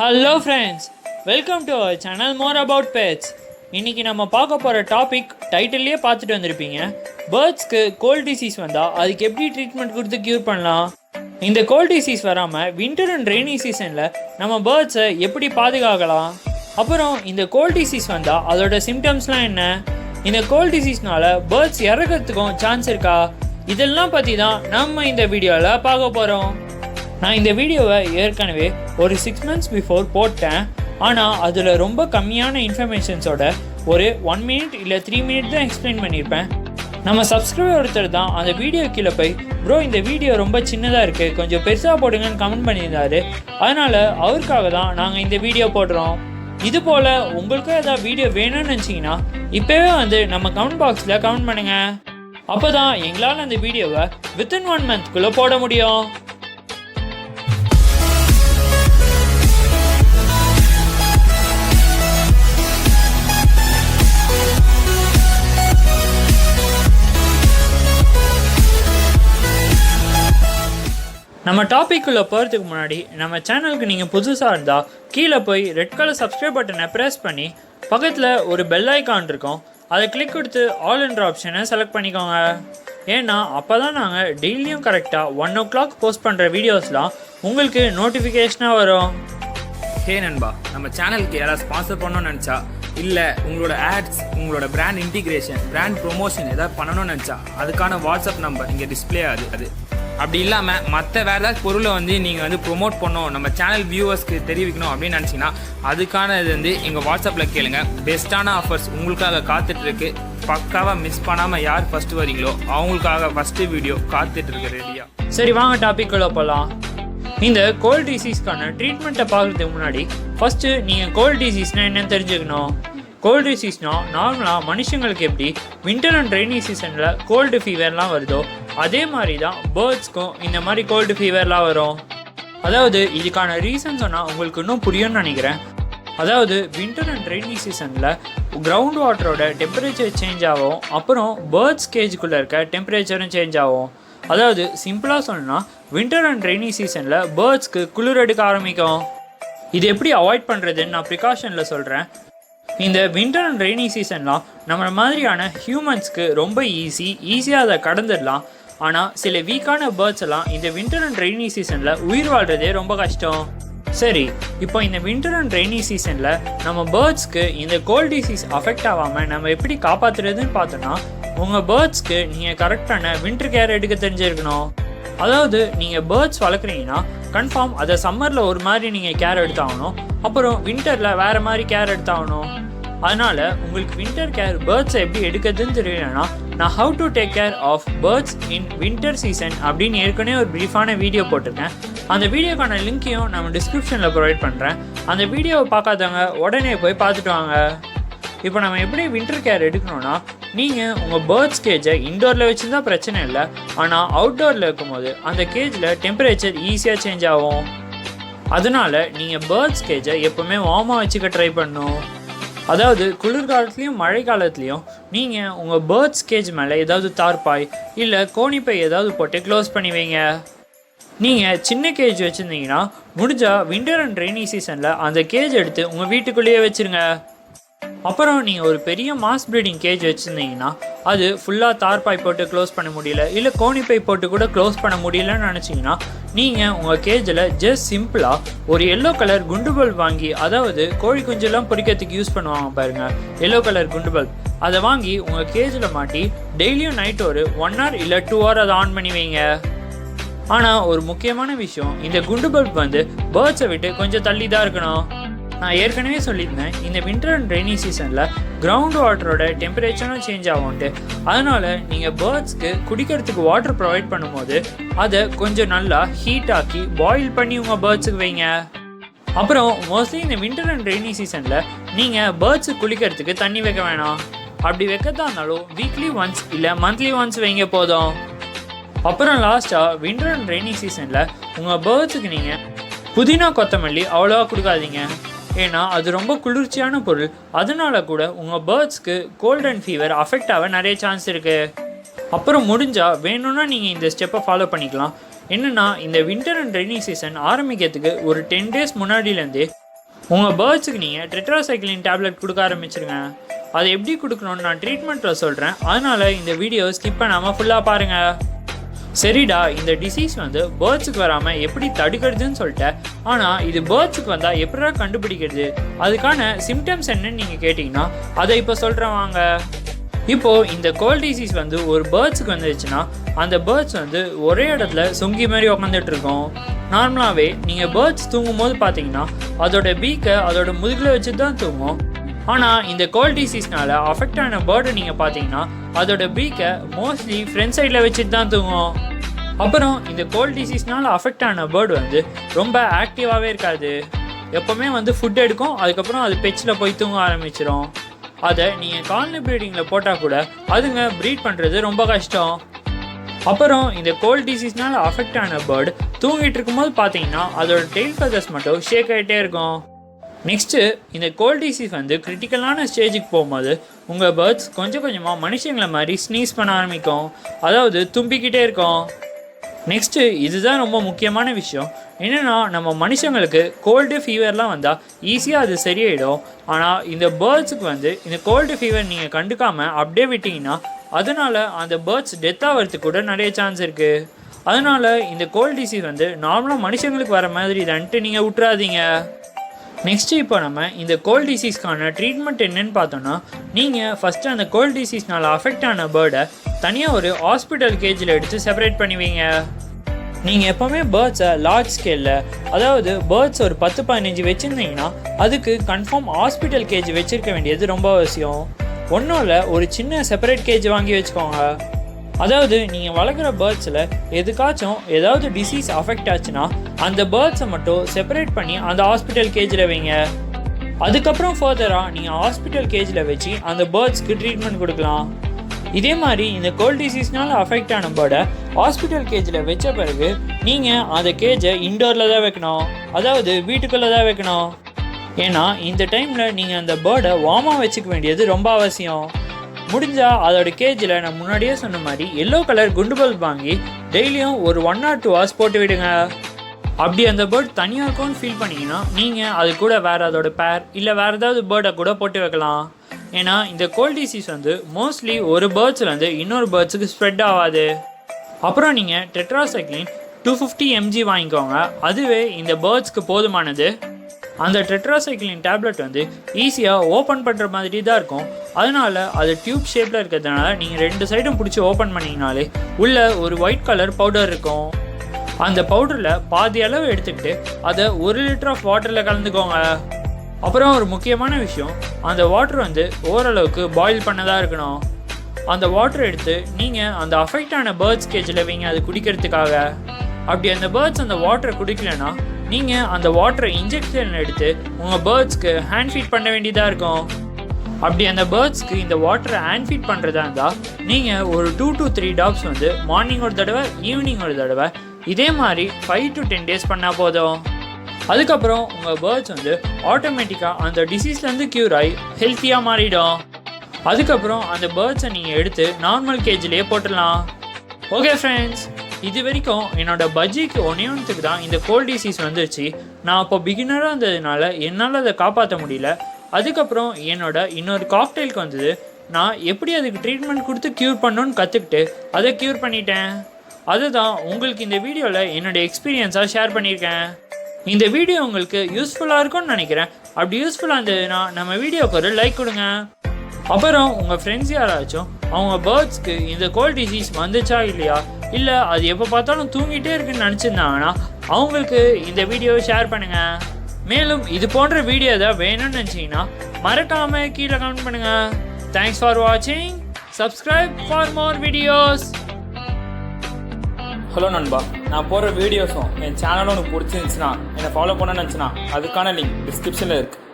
Hello friends, welcome to our channel more about pets. இன்றைக்கி நம்ம பார்க்க போகிற டாபிக் டைட்டில்லையே பார்த்துட்டு வந்திருப்பீங்க. பேர்ட்ஸ்க்கு கோல்ட் டிசீஸ் வந்தால் அதுக்கு எப்படி ட்ரீட்மெண்ட் கொடுத்து க்யூர் பண்ணலாம், இந்த கோல்ட் டிசீஸ் வராமல் வின்டர் அண்ட் ரெய்னி சீசனில் நம்ம பேர்ட்ஸை எப்படி பாதுகாக்கலாம், அப்புறம் இந்த கோல்ட் டிசீஸ் வந்தால் அதோட சிம்டம்ஸ்லாம் என்ன, இந்த கோல்ட் டிசீஸ்னால் பேர்ட்ஸ் இறக்கிறதுக்கும் சான்ஸ் இருக்கா, இதெல்லாம் பற்றி தான் நம்ம இந்த வீடியோவில் பார்க்க போகிறோம். நான் இந்த வீடியோவை ஏற்கனவே ஒரு 6 months பிஃபோர் போட்டேன். ஆனால் அதில் ரொம்ப கம்மியான இன்ஃபர்மேஷன்ஸோட ஒரு 1 minute இல்லை 3 minute தான் எக்ஸ்பிளைன் பண்ணியிருப்பேன். நம்ம சப்ஸ்கிரைபர் ஒருத்தர் தான் அந்த வீடியோ கீழே போய் ப்ரோ இந்த வீடியோ ரொம்ப சின்னதாக இருக்குது, கொஞ்சம் பெருசாக போடுங்கன்னு கமெண்ட் பண்ணியிருந்தாரு. அதனால் அவருக்காக தான் நாங்கள் இந்த வீடியோ போடுறோம். இது போல் உங்களுக்கும் ஏதாவது வீடியோ வேணும்னு நினச்சிங்கன்னா இப்போவே வந்து நம்ம கமெண்ட் பாக்ஸில் கமெண்ட் பண்ணுங்கள். அப்போ தான் எங்களால் அந்த வீடியோவை வித்தின் 1 month போட முடியும். நம்ம டாபிக்குள்ளே போகிறதுக்கு முன்னாடி நம்ம சேனலுக்கு நீங்கள் புதுசாக இருந்தால் கீழே போய் ரெட் கலர் சப்ஸ்கிரைப் பட்டனை ப்ரெஸ் பண்ணி பக்கத்தில் ஒரு பெல் ஐக்கான் இருக்கும், அதை கிளிக் கொடுத்து ஆல் என்ற ஆப்ஷனை செலக்ட் பண்ணிக்கோங்க. ஏன்னா அப்போ தான் நாங்கள் டெய்லியும் கரெக்டாக 1 o'clock போஸ்ட் பண்ணுற வீடியோஸ்லாம் உங்களுக்கு நோட்டிஃபிகேஷனாக வரும். ஹே நண்பா, நம்ம சேனலுக்கு யாராவது ஸ்பான்சர் பண்ணணும்னு நினச்சா, இல்லை உங்களோட ஆட்ஸ், உங்களோட பிராண்ட் இன்டிகிரேஷன், பிராண்ட் ப்ரொமோஷன் ஏதாவது பண்ணணும்னு நினச்சா அதுக்கான வாட்ஸ்அப் நம்பர் இங்கே டிஸ்பிளே ஆகுது. அப்படி இல்லாமல் மற்ற வேறு ஏதாவது பொருளை நீங்கள் ப்ரொமோட் பண்ணணும், நம்ம சேனல் வியூவர்ஸ்க்கு தெரிவிக்கணும் அப்படின்னு நினச்சிங்கன்னா அதுக்கான இது எங்கள் வாட்ஸ்அப்பில் கேளுங்க. பெஸ்ட்டான ஆஃபர்ஸ் உங்களுக்காக காத்துட்ருக்கு. பக்காவாக மிஸ் பண்ணாமல் யார் ஃபஸ்ட்டு வரீங்களோ அவங்களுக்காக ஃபஸ்ட்டு வீடியோ காத்துட்ருக்கு ரெடியாக. சரி வாங்க டாபிக்குள்ளே போகலாம். இந்த கோல்ட் டிசீஸ்க்கான ட்ரீட்மெண்ட்டை பார்க்குறதுக்கு முன்னாடி ஃபஸ்ட்டு நீங்கள் கோல்ட் டிசீஸ்னால் என்னென்னு தெரிஞ்சுக்கணும். கோல்டு டிசீஸ்னால் நார்மலாக மனுஷங்களுக்கு எப்படி வின்டர் அண்ட் ரெய்னி சீசனில் கோல்டு ஃபீவர்லாம் வருதோ அதே மாதிரி தான் பேர்ட்ஸ்க்கும் இந்த மாதிரி கோல்டு ஃபீவர்லாம் வரும். அதாவது இதுக்கான ரீசன் சொன்னால் உங்களுக்கு இன்னும் புரியும்னு நினைக்கிறேன். அதாவது வின்டர் அண்ட் ரெய்னி சீசனில் கிரவுண்ட் வாட்டரோட டெம்பரேச்சர் சேஞ்ச் ஆகும், அப்புறம் பேர்ட்ஸ் கேஜுக்குள்ளே இருக்க டெம்பரேச்சரும் சேஞ்ச் ஆகும். அதாவது சிம்பிளாக சொன்னால் வின்டர் அண்ட் ரெய்னி சீசனில் பேர்ட்ஸ்க்கு குளிர் எடுக்க ஆரம்பிக்கும். இது எப்படி அவாய்ட் பண்ணுறதுன்னு நான் ப்ரிகாஷனில் சொல்கிறேன். இந்த வின்டர் அண்ட் ரெய்னி சீசன்லாம் நம்ம மாதிரியான ஹியூமன்ஸ்க்கு ரொம்ப ஈஸியாக அதை கடந்துடலாம். ஆனால் சில வீக்கான பேர்ட்ஸ் எல்லாம் இந்த வின்டர் அண்ட் ரெய்னி சீசனில் உயிர் வாழ்கிறதே ரொம்ப கஷ்டம். சரி, இப்போ இந்த வின்டர் அண்ட் ரெய்னி சீசனில் நம்ம பேர்ட்ஸ்க்கு இந்த கோல்ட் டிசீஸ் அஃபெக்ட் ஆகாமல் நம்ம எப்படி காப்பாற்றுறதுன்னு பார்த்தோன்னா, உங்கள் பேர்ட்ஸ்க்கு நீங்கள் கரெக்டான வின்டர் கேர் எடுக்க தெரிஞ்சிருக்கணும். அதாவது நீங்கள் பேர்ட்ஸ் வளர்க்குறீங்கன்னா கன்ஃபார்ம் அதை சம்மரில் ஒரு மாதிரி நீங்கள் கேர் எடுத்தாகணும், அப்புறம் வின்டரில் வேறு மாதிரி கேர் எடுத்தாகணும். அதனால் உங்களுக்கு வின்டர் கேர் பேர்ட்ஸை எப்படி எடுக்கிறதுன்னு தெரியலன்னா நான் how to take care of birds in winter season அப்படின்னு ஏற்கனவே ஒரு ப்ரீஃபான வீடியோ போட்டிருக்கேன். அந்த வீடியோக்கான லிங்க்கையும் நம்ம டிஸ்கிரிப்ஷனில் ப்ரொவைட் பண்ணுறேன். அந்த வீடியோவை பார்க்காதவங்க உடனே போய் பார்த்துட்டு வாங்க. இப்போ நம்ம எப்படி வின்டர் கேர் எடுக்கணும்னா, நீங்கள் உங்கள் பேர்ட்ஸ் கேஜை இன்டோரில் வச்சுருந்தா பிரச்சனை இல்லை. ஆனால் அவுட்டோரில் இருக்கும்போது அந்த கேஜில் டெம்பரேச்சர் ஈஸியாக சேஞ்ச் ஆகும். அதனால் நீங்கள் பேர்ட்ஸ் கேஜை எப்போவுமே வார்மாக வச்சுக்க ட்ரை பண்ணணும். அதாவது குளிர்காலத்துலேயும் மழை காலத்துலேயும் நீங்கள் உங்கள் பேர்ட்ஸ் கேஜ் மேலே ஏதாவது தார்பாய் இல்லை கோணிப்பை ஏதாவது போட்டு க்ளோஸ் பண்ணி வைங்க. நீங்கள் சின்ன கேஜ் வச்சுருந்தீங்கன்னா முடிஞ்சால் வின்டர் அண்ட் ரெய்னி சீசனில் அந்த கேஜ் எடுத்து உங்கள் வீட்டுக்குள்ளேயே வச்சுருங்க. அப்புறம் நீங்கள் ஒரு பெரிய மாஸ் ப்ரீடிங் கேஜ் வச்சுருந்தீங்கன்னா அது ஃபுல்லாக தார்பாய் போட்டு க்ளோஸ் பண்ண முடியல, இல்லை கோணிப்பை போட்டு கூட க்ளோஸ் பண்ண முடியலன்னு நினச்சிங்கன்னா நீங்கள் உங்கள் கேஜில் ஜஸ்ட் சிம்பிளாக ஒரு எல்லோ கலர் குண்டு பல்ப் வாங்கி, அதாவது கோழி குஞ்செல்லாம் பொரிக்கிறதுக்கு யூஸ் பண்ணுவாங்க பாருங்கள், எல்லோ கலர் குண்டு பல்ப், அதை வாங்கி உங்கள் கேஜில் மாட்டி டெய்லியும் நைட் ஒரு 1 hour இல்லை 2 hour அதை ஆன் பண்ணி வைங்க. ஆனால் ஒரு முக்கியமான விஷயம், இந்த குண்டு பல்ப் வந்து பேர்ட்ஸை விட்டு கொஞ்சம் தள்ளி தான் இருக்கணும். நான் ஏற்கனவே சொல்லியிருந்தேன், இந்த வின்டர் அண்ட் ரெய்னி சீசனில் கிரவுண்ட் வாட்டரோட டெம்பரேச்சரும் சேஞ்ச் ஆகும்ட்டு. அதனால் நீங்கள் பேர்ட்ஸ்க்கு குடிக்கிறதுக்கு வாட்டர் ப்ரொவைட் பண்ணும்போது அதை கொஞ்சம் நல்லா ஹீட் ஆக்கி பாயில் பண்ணி உங்கள் பேர்ட்ஸுக்கு வைங்க. அப்புறம் மோஸ்ட்லி இந்த வின்டர் அண்ட் ரெய்னி சீசனில் நீங்கள் பேர்ட்ஸுக்கு குளிக்கிறதுக்கு தண்ணி வைக்க வேணாம். அப்படி வைக்கத்தான் இருந்தாலும் வீக்லி ஒன்ஸ் இல்லை மந்த்லி ஒன்ஸ் வைங்க போதும். அப்புறம் லாஸ்ட்டாக வின்டர் அண்ட் ரெய்னி சீசனில் உங்கள் பேர்ட்ஸுக்கு நீங்கள் புதினா கொத்தமல்லி அவ்வளோவா கொடுக்காதீங்க. ஏன்னா அது ரொம்ப குளிர்ச்சியான பொருள். அதனால கூட உங்கள் பேர்ட்ஸ்க்கு கோல்ட் அண்ட் ஃபீவர் அஃபெக்ட் ஆக நிறைய சான்ஸ் இருக்குது. அப்புறம் முடிஞ்சால் வேணும்னா நீங்கள் இந்த ஸ்டெப்பை ஃபாலோ பண்ணிக்கலாம். என்னென்னா இந்த வின்டர் அண்ட் ரெய்னி சீசன் ஆரம்பிக்கிறதுக்கு ஒரு 10 days முன்னாடியிலேருந்தே உங்கள் பேர்ட்ஸுக்கு நீங்கள் டெட்ராசைக்ளின் டேப்லெட் கொடுக்க ஆரம்பிச்சிருங்க. அதை எப்படி கொடுக்கணும்னு நான் ட்ரீட்மெண்ட்டில் சொல்கிறேன், அதனால் இந்த வீடியோ ஸ்கிப் பண்ணாமல் ஃபுல்லாக பாருங்கள். சரிடா, இந்த டிசீஸ் வந்து பேர்ட்ஸுக்கு வராமல் எப்படி தடுக்கிறதுன்னு சொல்லிட்டேன். ஆனால் இது பேர்ட்ஸுக்கு வந்தால் எப்படிடா கண்டுபிடிக்கிறது, அதுக்கான சிம்டம்ஸ் என்னன்னு நீங்கள் கேட்டிங்கன்னா அதை இப்போ சொல்கிறேன் வாங்க. இப்போது இந்த கோல்ட் டிசீஸ் வந்து ஒரு பேர்ட்ஸுக்கு வந்துச்சுன்னா அந்த பேர்ட்ஸ் வந்து ஒரே இடத்துல சொங்கி மாதிரி உக்காந்துட்டு இருக்கும். நார்மலாகவே நீங்கள் பேர்ட்ஸ் தூங்கும் போது பார்த்தீங்கன்னா அதோட பீக்கை அதோட முதுகில் வச்சு தான் தூங்கும். ஆனால் இந்த கோல்ட் டிசீஸ்னால அஃபெக்ட் ஆன பேர்டை நீங்கள் பார்த்தீங்கன்னா அதோட பீக்கை மோஸ்ட்லி ஃப்ரண்ட் சைடில் வச்சுட்டு தான் தூங்கும். அப்புறம் இந்த கோல்ட் டிசீஸ்னால அஃபெக்ட் ஆன பேர்டு வந்து ரொம்ப ஆக்டிவாகவே இருக்காது. எப்போவுமே வந்து ஃபுட் எடுக்கும், அதுக்கப்புறம் அது பெச்சில் போய் தூங்க ஆரம்பிச்சிடும். அதை நீங்கள் காலனி ப்ரீடிங்கில் போட்டால் கூட அதுங்க ப்ரீட் பண்ணுறது ரொம்ப கஷ்டம். அப்புறம் இந்த கோல்ட் டிசீஸ்னால அஃபெக்ட் ஆன பேர்டு தூங்கிட்டு இருக்கும்போது பார்த்தீங்கன்னா அதோட டெயில் ஃபெதர்ஸ் மட்டும் ஷேக் ஆகிட்டே இருக்கும். நெக்ஸ்ட்டு இந்த கோல்ட் டிசீஸ் வந்து கிரிட்டிக்கலான ஸ்டேஜுக்கு போகும்போது உங்கள் பேர்ட்ஸ் கொஞ்சம் கொஞ்சமாக மனுஷங்களை மாதிரி ஸ்னீஸ் பண்ண ஆரம்பிக்கும், அதாவது தும்பிக்கிட்டே இருக்கும். நெக்ஸ்ட்டு இதுதான் ரொம்ப முக்கியமான விஷயம் என்னென்னா, நம்ம மனுஷங்களுக்கு கோல்டு ஃபீவர்லாம் வந்தால் ஈஸியாக அது சரியாயிடும். ஆனால் இந்த பேர்ட்ஸுக்கு வந்து இந்த கோல்டு ஃபீவர் நீங்கள் கண்டுக்காமல் அப்படியே விட்டிங்கன்னா அதனால் அந்த பேர்ட்ஸ் டெத் ஆகிறதுக்கு கூட நிறைய சான்ஸ் இருக்குது. அதனால் இந்த கோல்ட் டிசீஸ் வந்து நார்மலாக மனுஷங்களுக்கு வர மாதிரி தான்ட்டு நீங்கள் விட்டுறாதீங்க. நெக்ஸ்ட்டு இப்போ நம்ம இந்த கோல்ட் டிசீஸ்க்கான ட்ரீட்மெண்ட் என்னன்னு பார்த்தோன்னா, நீங்கள் ஃபஸ்ட்டு அந்த கோல்ட் டிசீஸ்னால் அஃபெக்ட் ஆன பேர்டை தனியாக ஒரு ஹாஸ்பிட்டல் கேஜில் எடுத்து செப்பரேட் பண்ணுவீங்க. நீங்கள் எப்போவுமே பேர்ட்ஸை லார்ஜ் ஸ்கேலில், அதாவது பேர்ட்ஸ் ஒரு 10-15 வச்சுருந்தீங்கன்னா அதுக்கு கன்ஃபார்ம் ஹாஸ்பிட்டல் கேஜ் வச்சுருக்க வேண்டியது ரொம்ப அவசியம். ஒன்றும் இல்லை, ஒரு சின்ன செப்பரேட் கேஜ் வாங்கி வச்சுக்கோங்க. அதாவது நீங்கள் வளர்க்குற பேர்ட்ஸில் எதுக்காச்சும் ஏதாவது டிசீஸ் அஃபெக்ட் ஆச்சுன்னா அந்த பேர்ட்ஸை மட்டும் செப்பரேட் பண்ணி அந்த ஹாஸ்பிட்டல் கேஜில் வைங்க. அதுக்கப்புறம் ஃபர்தராக நீங்கள் ஹாஸ்பிட்டல் கேஜில் வச்சு அந்த பேர்ட்ஸ்க்கு ட்ரீட்மெண்ட் கொடுக்கலாம். இதே மாதிரி இந்த கோல்ட் டிசீஸ்னால அஃபெக்ட் ஆன பேர்டை ஹாஸ்பிட்டல் கேஜில் வச்ச பிறகு நீங்கள் அந்த கேஜை இன்டோரில் தான் வைக்கணும், அதாவது வீட்டுக்குள்ளே தான் வைக்கணும். ஏன்னா இந்த டைமில் நீங்கள் அந்த பேர்டை வார்மாக வச்சுக்க வேண்டியது ரொம்ப அவசியம். முடிஞ்சால் அதோட கேஜில் நான் முன்னாடியே சொன்ன மாதிரி எல்லோ கலர் குண்டு பல்ப் வாங்கி டெய்லியும் ஒரு 1 or 2 hours போட்டு விடுங்க. அப்படி அந்த பேர்ட் தனியாக இருக்கும்னு ஃபீல் பண்ணிங்கன்னா நீங்கள் அது கூட வேறு அதோட பேர் இல்லை வேறு ஏதாவது பேர்டை கூட போட்டு வைக்கலாம். ஏன்னா இந்த கோல்ட் டிசீஸ் வந்து மோஸ்ட்லி ஒரு பேர்ட்ஸ்லேருந்து இன்னொரு பேர்ட்ஸுக்கு ஸ்ப்ரெட் ஆகாது. அப்புறம் நீங்கள் டெட்ராசைக்ளின் 250 mg வாங்கிக்கோங்க, அதுவே இந்த பேர்ட்ஸ்க்கு போதுமானது. அந்த டெட்ராசைக்ளின் டேப்லெட் வந்து ஈஸியாக ஓப்பன் பண்ணுற மாதிரி தான் இருக்கும். அதனால் அது டியூப் ஷேப்பில் இருக்கிறதுனால நீங்கள் 2 சைடும் பிடிச்சி ஓப்பன் பண்ணிங்கனாலே உள்ளே ஒரு ஒயிட் கலர் பவுடர் இருக்கும். அந்த பவுடரில் பாதி அளவு எடுத்துக்கிட்டு அதை 1 லிட்டர் ஆஃப் வாட்டரில் கலந்துக்கோங்க. அப்புறம் ஒரு முக்கியமான விஷயம், அந்த வாட்டர் வந்து ஓரளவுக்கு பாயில் பண்ணதாக இருக்கணும். அந்த வாட்டர் எடுத்து நீங்கள் அந்த அஃபெக்ட் ஆன பேர்ட்ஸ் கேஜில் வைங்க அது குடிக்கிறதுக்காக. அப்படி அந்த பேர்ட்ஸ் அந்த வாட்டரை குடிக்கலைன்னா நீங்கள் அந்த வாட்டரை இன்ஜெக்ஷன் எடுத்து உங்கள் பேர்ட்ஸ்க்கு ஹேண்ட் ஃபீட் பண்ண வேண்டியதாக இருக்கும். அப்படி அந்த பேர்ட்ஸ்க்கு இந்த வாட்டரை ஹேண்ட் ஃபீட் பண்ணுறதா இருந்தால் நீங்கள் ஒரு 2 to 3 டாப்ஸ் வந்து மார்னிங் ஒரு தடவை, ஈவினிங் ஒரு தடவை, இதே மாதிரி 5 to 10 days பண்ணால் போதும். அதுக்கப்புறம் உங்கள் பேர்ட்ஸ் வந்து ஆட்டோமேட்டிக்காக அந்த டிசீஸ்லேருந்து க்யூர் ஆகி ஹெல்த்தியாக மாறிடும். அதுக்கப்புறம் அந்த பேர்ட்ஸை நீங்கள் எடுத்து நார்மல் கேஜிலே போட்டுடலாம். ஓகே ஃப்ரெண்ட்ஸ், இது வரைக்கும் என்னோட பஜ்ஜிக்கு ஒன்றுக்கு தான் இந்த கோல்ட் டிசீஸ் வந்துருச்சு. நான் அப்போ பிகினராக இருந்ததுனால என்னால் அதை காப்பாற்ற முடியல. அதுக்கப்புறம் என்னோட இன்னொரு காக்டெயிலுக்கு வந்தது. நான் எப்படி அதுக்கு ட்ரீட்மெண்ட் கொடுத்து க்யூர் பண்ணணுன்னு கற்றுக்கிட்டு அதை க்யூர் பண்ணிட்டேன். அதுதான் உங்களுக்கு இந்த வீடியோவில் என்னோடய எக்ஸ்பீரியன்ஸாக ஷேர் பண்ணியிருக்கேன். இந்த வீடியோ உங்களுக்கு யூஸ்ஃபுல்லாக இருக்கும்னு நினைக்கிறேன். அப்படி யூஸ்ஃபுல்லாக இருந்ததுன்னா நம்ம வீடியோக்கு ஒரு லைக் கொடுங்க. அப்புறம் உங்கள் ஃப்ரெண்ட்ஸ் யாராச்சும் அவங்க பேர்ட்ஸ்க்கு இந்த கோல்ட் டிசீஸ் வந்துச்சா இல்லையா, இல்லை அது எப்போ பார்த்தாலும் தூங்கிட்டே இருக்குன்னு நினச்சிருந்தாங்கன்னா அவங்களுக்கு இந்த வீடியோவை ஷேர் பண்ணுங்கள். மேலும் இது போன்ற வீடியோ தான் வேணும்னு நினச்சிங்கன்னா மறக்காமல் கீழே கமெண்ட் பண்ணுங்கள். தேங்க்ஸ் ஃபார் வாட்சிங். Subscribe for more videos. Hello நண்பா, நான் போடுற வீடியோஸும் என் சேனலும் உனக்கு பிடிச்சிருந்துச்சுன்னா என்னை ஃபாலோ பண்ண நினச்சினா அதுக்கான லிங்க் டிஸ்கிரிப்ஷனில் இருக்குது.